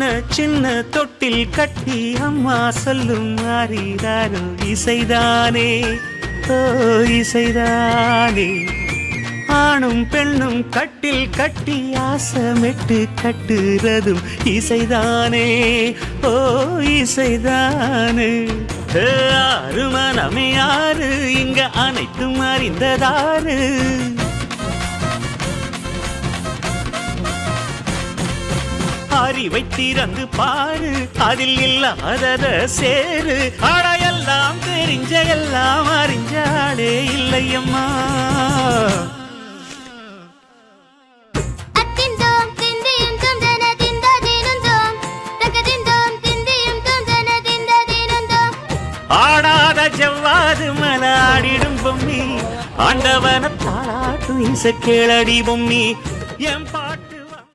சின்ன சின்ன தொட்டில் கட்டி அம்மா சொல்லும் மாறிடாரோ இசைதானே ஓ இசைதானே ஆணும் பெண்ணும் கட்டில் கட்டி ஆசமிட்டு கட்டுறதும் இசைதானே ஓ இசைதானே ஆறு மனமே யாரு இங்க அனைத்தும் அறிந்ததாரு அறிவை திறந்து பாரு அதில் இல்லாதத சேரு ஆடா எல்லாம் தெரிஞ்ச எல்லாம் அறிஞ்சாடே இல்லையம்மா ஆடாத ஜவ்வாது மலாடிடும் பொம்மி ஆண்டவன தாளாட்டும் இசை கேளடி பொம்மி என்